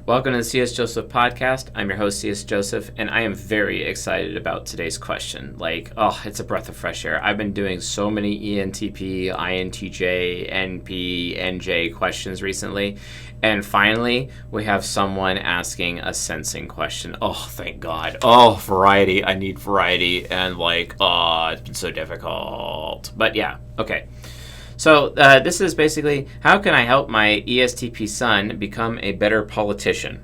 Welcome to the C.S. Joseph podcast. I'm your host, C.S. Joseph, and I am very excited about today's question. It's a breath of fresh air. I've been doing so many ENTP, INTJ, NP, NJ questions recently, and finally, we have someone asking a sensing question. Oh, thank God. Oh, variety. I need variety, and it's been so difficult. But yeah, okay. So this is basically, how can I help my ESTP son become a better politician?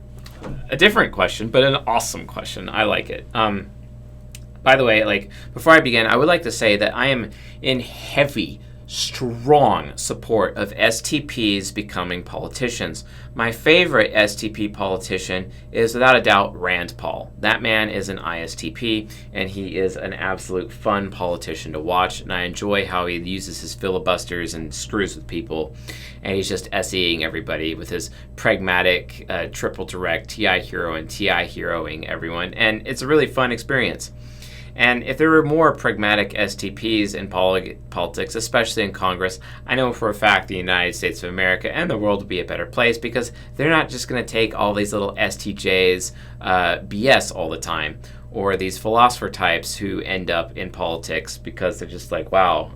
A different question, but an awesome question. I like it. By the way, before I begin, I would like to say that I am in heavy, strong support of STPs becoming politicians. My favorite STP politician is, without a doubt, Rand Paul. That man is an ISTP, and he is an absolute fun politician to watch, and I enjoy how he uses his filibusters and screws with people, and he's just SEing everybody with his pragmatic, triple direct TI hero and TI heroing everyone, and it's a really fun experience. And if there were more pragmatic STPs in politics, especially in Congress, I know for a fact the United States of America and the world would be a better place, because they're not just going to take all these little STJs BS all the time, or these philosopher types who end up in politics because they're just wow,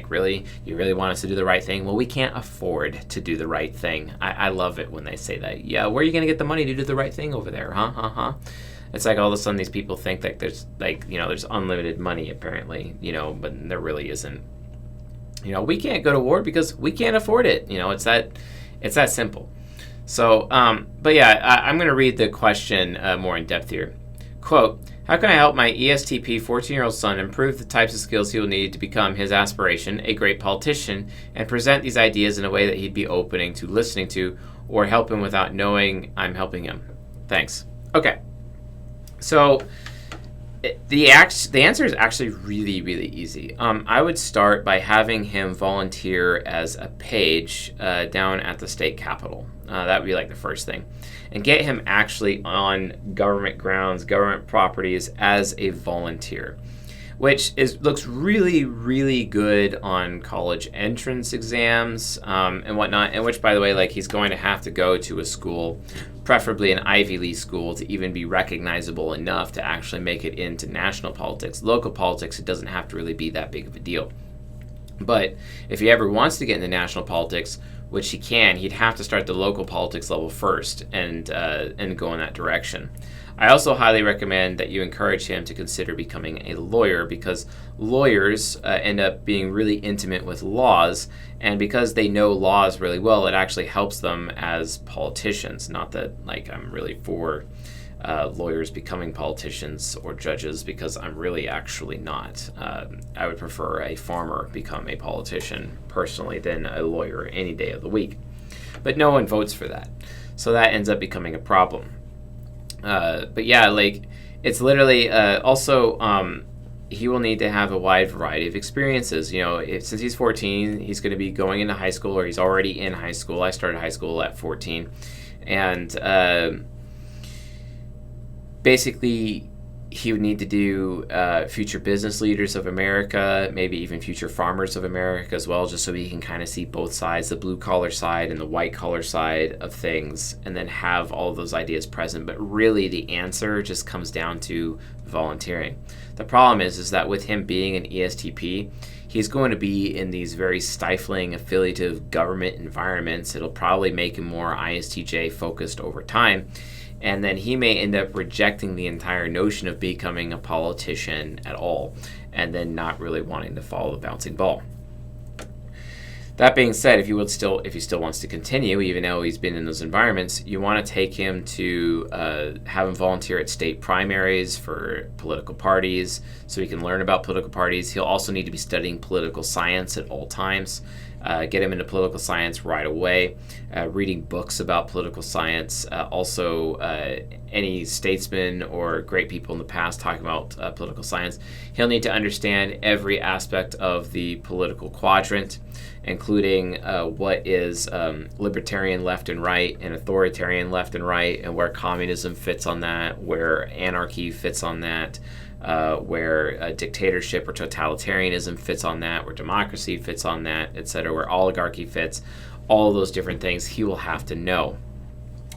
really? You really want us to do the right thing? Well, we can't afford to do the right thing. I love it when they say that. Yeah, where are you going to get the money to do the right thing over there? Huh? It's all of a sudden these people think that there's there's unlimited money apparently, but there really isn't. We can't go to war because we can't afford it. It's that simple. So, but yeah, I'm going to read the question more in depth here. Quote, how can I help my ESTP 14-year-old son improve the types of skills he will need to become his aspiration, a great politician, and present these ideas in a way that he'd be opening to listening to, or help him without knowing I'm helping him? Thanks. Okay. So the answer is actually really, really easy. I would start by having him volunteer as a page down at the state capitol. That would be the first thing. And get him actually on government grounds, government properties as a volunteer, which looks really, really good on college entrance exams and whatnot, and which, by the way, he's going to have to go to a school, preferably an Ivy League school, to even be recognizable enough to actually make it into national politics. Local politics, it doesn't have to really be that big of a deal. But if he ever wants to get into national politics, which he can, he'd have to start the local politics level first and go in that direction. I also highly recommend that you encourage him to consider becoming a lawyer, because lawyers end up being really intimate with laws, and because they know laws really well, it actually helps them as politicians. Not that I'm really for lawyers becoming politicians or judges, because I'm really actually not. I would prefer a farmer become a politician personally than a lawyer any day of the week. But no one votes for that, so that ends up becoming a problem. But yeah, it's literally also he will need to have a wide variety of experiences. Since he's 14, he's going to be going into high school, or he's already in high school. I started high school at 14, and basically he would need to do future business leaders of America, maybe even future farmers of America as well, just so he can kind of see both sides, the blue-collar side and the white-collar side of things, and then have all of those ideas present. But really, the answer just comes down to volunteering. The problem is that with him being an ESTP, he's going to be in these very stifling, affiliative government environments. It'll probably make him more ISTJ-focused over time. And then he may end up rejecting the entire notion of becoming a politician at all, and then not really wanting to follow the bouncing ball. That being said, if he still wants to continue, even though he's been in those environments, you want to take him to have him volunteer at state primaries for political parties, so he can learn about political parties. He'll also need to be studying political science at all times. Get him into political science right away, reading books about political science, also any statesmen or great people in the past talking about political science. He'll need to understand every aspect of the political quadrant, including what is libertarian left and right, and authoritarian left and right, and where communism fits on that, where anarchy fits on that, where dictatorship or totalitarianism fits on that, where democracy fits on that, etc., where oligarchy fits, all of those different things he will have to know.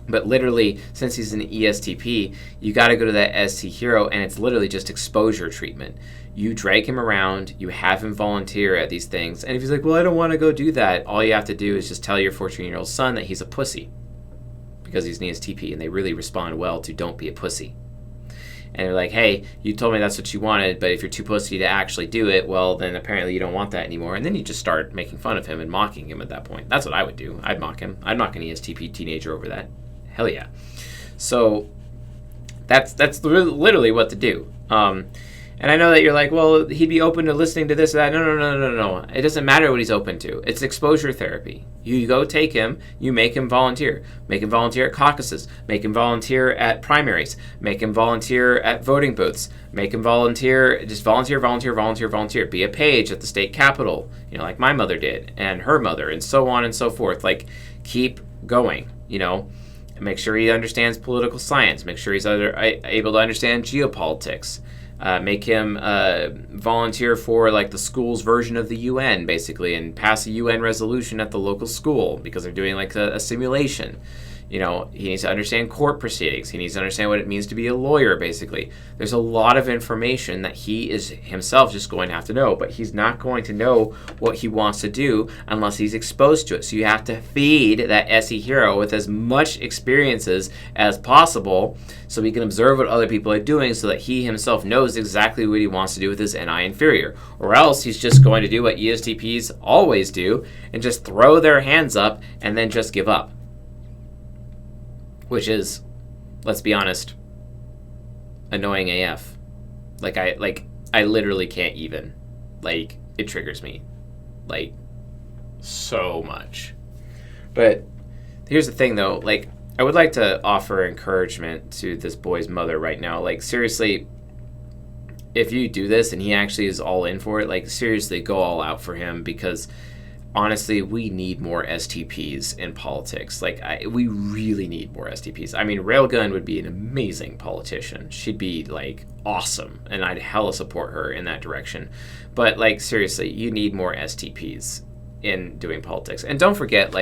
But literally, since he's an ESTP, you got to go to that ST hero, and it's literally just exposure treatment. You drag him around, you have him volunteer at these things, and if he's like, well, I don't want to go do that, all you have to do is just tell your 14-year-old son that he's a pussy because he's an ESTP, and they really respond well to don't be a pussy. And they're like, hey, you told me that's what you wanted, but if you're too pussy to actually do it, well, then apparently you don't want that anymore. And then you just start making fun of him and mocking him at that point. That's what I would do. I'd mock him. I'd mock an ESTP teenager over that. Hell yeah. So that's literally what to do. And I know that you're like, well, he'd be open to listening to this or that. No. It doesn't matter what he's open to. It's exposure therapy. You go take him, you make him volunteer. Make him volunteer at caucuses. Make him volunteer at primaries. Make him volunteer at voting booths. Make him volunteer, just volunteer. Be a page at the state capitol, like my mother did, and her mother, and so on and so forth. Like, keep going, Make sure he understands political science. Make sure he's able to understand geopolitics. Make him volunteer for like the school's version of the UN, basically, and pass a UN resolution at the local school because they're doing like a simulation. He needs to understand court proceedings. He needs to understand what it means to be a lawyer, basically. There's a lot of information that he is himself just going to have to know, but he's not going to know what he wants to do unless he's exposed to it. So you have to feed that SE hero with as much experiences as possible so he can observe what other people are doing so that he himself knows exactly what he wants to do with his NI inferior. Or else he's just going to do what ESTPs always do and just throw their hands up and then just give up. Which is, let's be honest, annoying AF. I literally can't even. It triggers me. So much. But here's the thing, though. I would like to offer encouragement to this boy's mother right now. Seriously, if you do this and he actually is all in for it, seriously, go all out for him because... honestly, we need more STPs in politics. We really need more STPs. I mean, Railgun would be an amazing politician. She'd be, awesome, and I'd hella support her in that direction. But, seriously, you need more STPs in doing politics. And don't forget,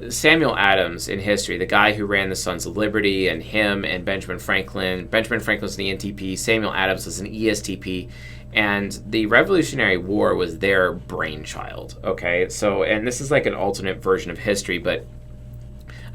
Samuel Adams in history, the guy who ran the Sons of Liberty, and him and Benjamin Franklin. Benjamin Franklin's an ENTP. Samuel Adams was an ESTP. And the Revolutionary War was their brainchild, okay? So, and this is an alternate version of history, but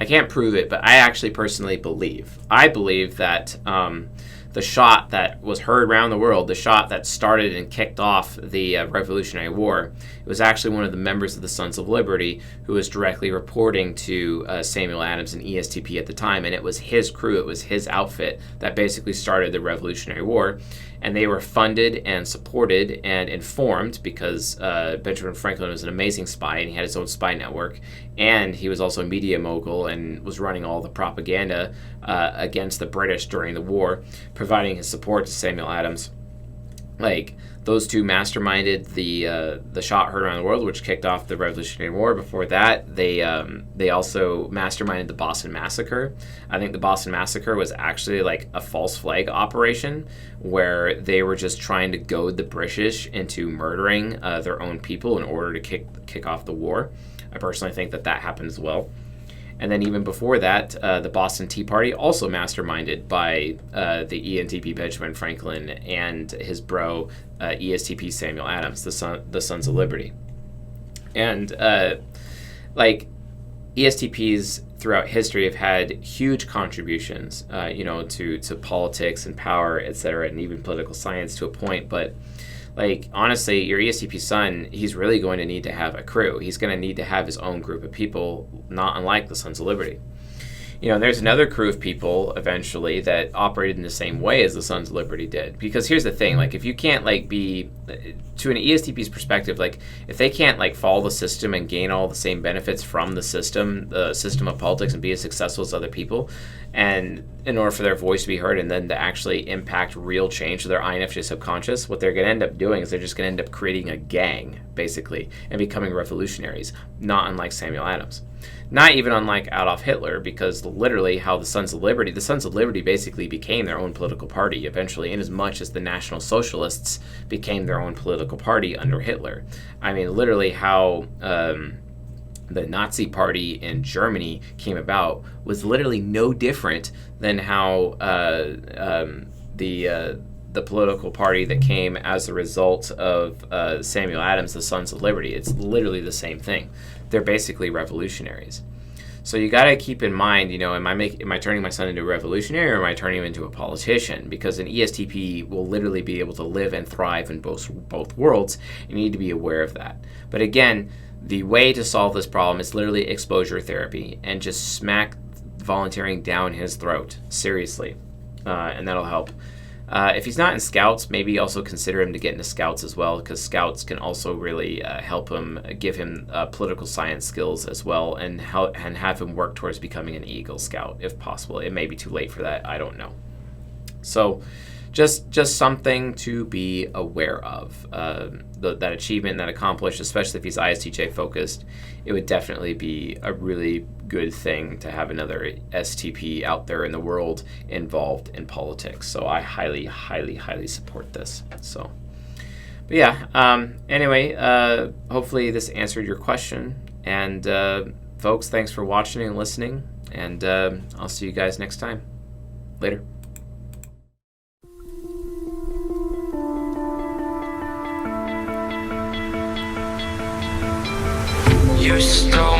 I can't prove it, but I actually personally believe. I believe that the shot that was heard around the world, the shot that started and kicked off the Revolutionary War, it was actually one of the members of the Sons of Liberty who was directly reporting to Samuel Adams, an ESTP at the time, and it was his crew, it was his outfit that basically started the Revolutionary War. And they were funded and supported and informed because Benjamin Franklin was an amazing spy and he had his own spy network. And he was also a media mogul and was running all the propaganda against the British during the war, providing his support to Samuel Adams. Those two masterminded the shot heard around the world, which kicked off the Revolutionary War. Before that, they also masterminded the Boston Massacre. I think the Boston Massacre was actually a false flag operation where they were just trying to goad the British into murdering their own people in order to kick off the war. I personally think that happened as well. And then even before that, the Boston Tea Party, also masterminded by the ENTP Benjamin Franklin and his bro, ESTP Samuel Adams, the Sons of Liberty. And ESTPs throughout history have had huge contributions, to politics and power, etc., and even political science to a point, but honestly, your ESTP son, he's really going to need to have a crew. He's going to need to have his own group of people, not unlike the Sons of Liberty. There's another crew of people eventually that operated in the same way as the Sons of Liberty did. Because here's the thing, if you can't be, to an ESTP's perspective, if they can't follow the system and gain all the same benefits from the system of politics and be as successful as other people, and in order for their voice to be heard and then to actually impact real change to their INFJ subconscious, what they're going to end up doing is they're just going to end up creating a gang, basically, and becoming revolutionaries, not unlike Samuel Adams. Not even unlike Adolf Hitler, because literally how the Sons of Liberty basically became their own political party eventually, in as much as the National Socialists became their own political party under Hitler. I mean, literally how the the Nazi Party in Germany came about was literally no different than how the political party that came as a result of Samuel Adams, the Sons of Liberty. It's literally the same thing. They're basically revolutionaries. So you got to keep in mind, am I turning my son into a revolutionary, or am I turning him into a politician? Because an ESTP will literally be able to live and thrive in both worlds. You need to be aware of that. But again, the way to solve this problem is literally exposure therapy and just smack volunteering down his throat, seriously, and that'll help. If he's not in Scouts, maybe also consider him to get into Scouts as well, because Scouts can also really help him, give him political science skills as well, and have him work towards becoming an Eagle Scout if possible. It may be too late for that, I don't know. So just something to be aware of. That achievement, that accomplish, especially if he's ISTJ focused, it would definitely be a really good thing to have another STP out there in the world involved in politics. So I highly, highly, highly support this. So, but yeah, anyway, hopefully this answered your question. And folks, thanks for watching and listening. And I'll see you guys next time. Later. You stole